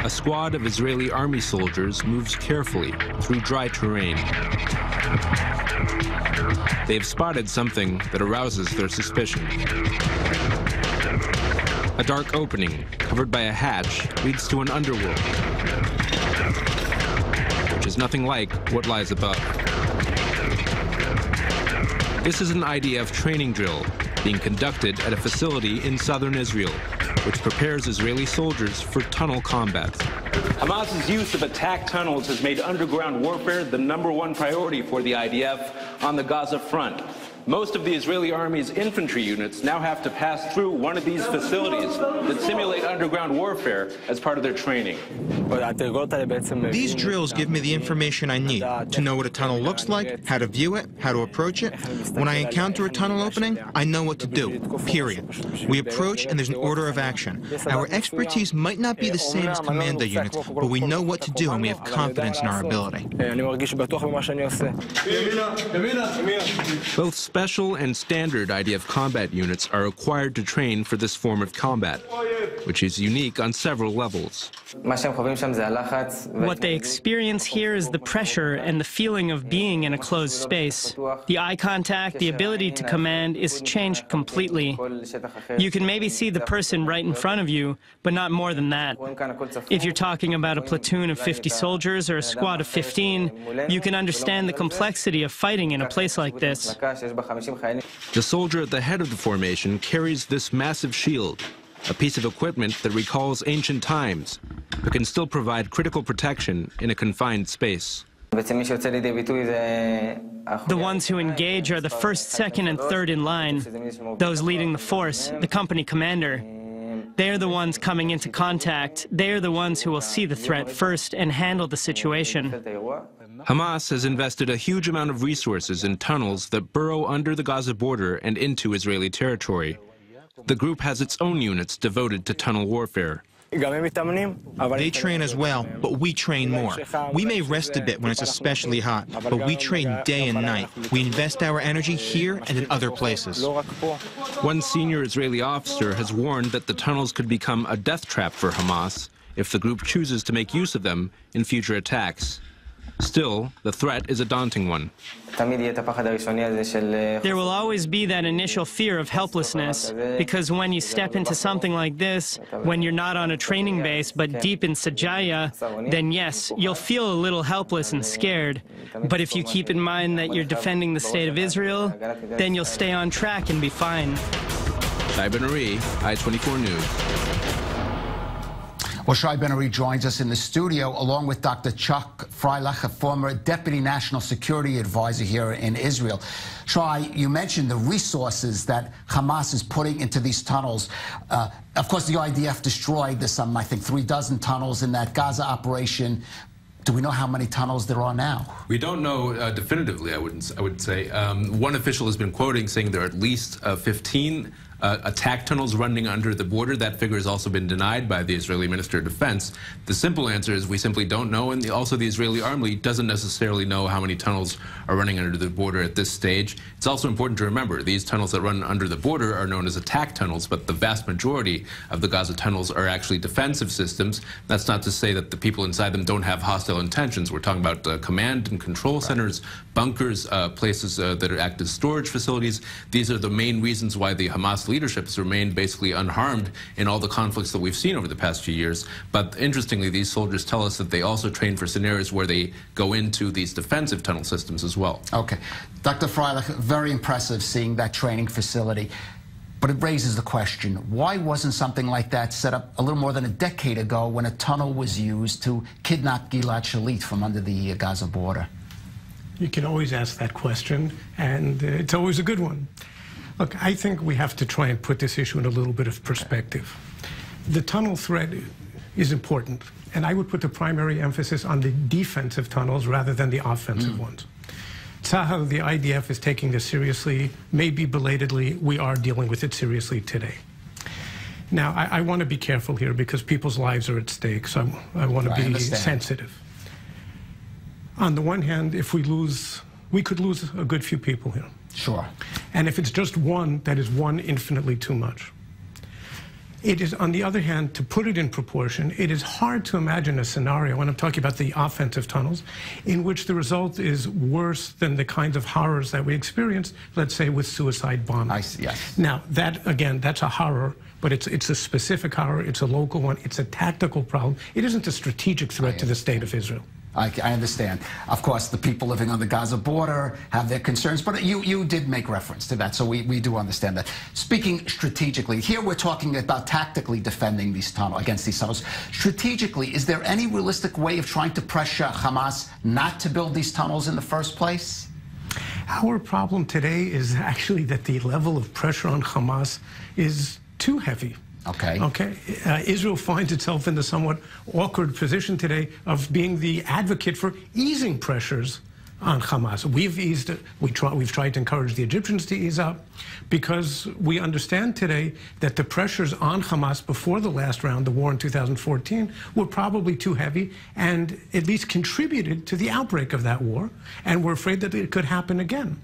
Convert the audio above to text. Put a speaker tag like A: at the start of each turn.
A: A squad of Israeli army soldiers moves carefully through dry terrain. They have spotted something that arouses their suspicion. A dark opening, covered by a hatch, leads to an underworld, which is nothing like what lies above. This is an IDF training drill being conducted at a facility in southern Israel, which prepares Israeli soldiers for tunnel combat.
B: Hamas's use of attack tunnels has made underground warfare the #1 priority for the IDF on the Gaza front. Most of the Israeli army's infantry units now have to pass through one of these facilities that simulate underground warfare as part of their training.
C: These drills give me the information I need to know what a tunnel looks like, how to view it, how to approach it. When I encounter a tunnel opening, I know what to do, period. We approach and there's an order of action. Our expertise might not be the same as commando units, but we know what to do and we have confidence in our ability.
A: Both special and standard IDF combat units are required to train for this form of combat, which is unique on several levels.
D: What they experience here is the pressure and the feeling of being in a closed space. The eye contact, the ability to command is changed completely. You can maybe see the person right in front of you, but not more than that. If you're talking about a platoon of 50 soldiers or a squad of 15, you can understand the complexity of fighting in a place like this.
A: The soldier at the head of the formation carries this massive shield, a piece of equipment that recalls ancient times, but can still provide critical protection in a confined space.
D: The ones who engage are the first, second, and third in line, those leading the force, the company commander. They're the ones coming into contact. They're the ones who will see the threat first and handle the situation.
A: Hamas has invested a huge amount of resources in tunnels that burrow under the Gaza border and into Israeli territory. The group has its own units devoted to tunnel warfare.
C: They train as well, but we train more. We may rest a bit when it's especially hot, but we train day and night. We invest our energy here and in other places.
A: One senior Israeli officer has warned that the tunnels could become a death trap for Hamas if the group chooses to make use of them in future attacks. Still, the threat is a daunting one.
D: There will always be that initial fear of helplessness, because when you step into something like this, when you're not on a training base but deep in Sajaya, then yes, you'll feel a little helpless and scared. But if you keep in mind that you're defending the state of Israel, then you'll stay on track and be fine.
A: Shai Ben-ari, I-24 News.
E: Well, Shai Ben-ari joins us in the studio, along with Dr. Chuck Freilich, a former Deputy National Security Advisor here in Israel. Shai, you mentioned the resources that Hamas is putting into these tunnels. Of course, the IDF destroyed some, I think, 36 tunnels in that Gaza operation. Do we know how many tunnels there are now?
A: We don't know definitively, I would say. One official has been quoting saying there are at least 15 attack tunnels running under the border. That figure has also been denied by the Israeli Minister of Defense. The simple answer is we simply don't know, and also the Israeli army doesn't necessarily know how many tunnels are running under the border at this stage. It's also important to remember these tunnels that run under the border are known as attack tunnels, but the vast majority of the Gaza tunnels are actually defensive systems. That's not to say that the people inside them don't have hostile intentions. We're talking about command and control centers, bunkers, places that act as storage facilities. These are the main reasons why the Hamas leadership has remained basically unharmed in all the conflicts that we've seen over the past few years. But interestingly, these soldiers tell us that they also train for scenarios where they go into these defensive tunnel systems as well.
E: Okay. Dr. Freilich, very impressive seeing that training facility. But it raises the question, why wasn't something like that set up a little more than a decade ago when a tunnel was used to kidnap Gilad Shalit from under the Gaza border?
F: You can always ask that question, and it's always a good one. Look, I think we have to try and put this issue in a little bit of perspective. The tunnel threat is important, and I would put the primary emphasis on the defensive tunnels rather than the offensive ones. Tzahal, the IDF, is taking this seriously. Maybe belatedly, we are dealing with it seriously today. Now, I want to be careful here because people's lives are at stake, so I want to be sensitive. On the one hand, if we lose, we could lose a good few people here.
E: Sure.
F: And if it's just one, that is one infinitely too much. It is, on the other hand, to put it in proportion, it is hard to imagine a scenario, when I'm talking about the offensive tunnels, in which the result is worse than the kinds of horrors that we experience, let's say, with suicide bombing.
E: I see, yes.
F: Now, that, again, that's a horror, but it's a specific horror, it's a local one, it's a tactical problem. It isn't a strategic threat to the state of Israel.
E: I understand. Of course, the people living on the Gaza border have their concerns, but you did make reference to that, so we do understand that. Speaking strategically, here we're talking about tactically defending these tunnels, against these tunnels. Strategically, is there any realistic way of trying to pressure Hamas not to build these tunnels in the first place?
F: Our problem today is actually that the level of pressure on Hamas is too heavy.
E: Okay.
F: Israel finds itself in the somewhat awkward position today of being the advocate for easing pressures on Hamas. We've tried to encourage the Egyptians to ease up because we understand today that the pressures on Hamas before the last round, the war in 2014, were probably too heavy and at least contributed to the outbreak of that war, and we're afraid that it could happen again.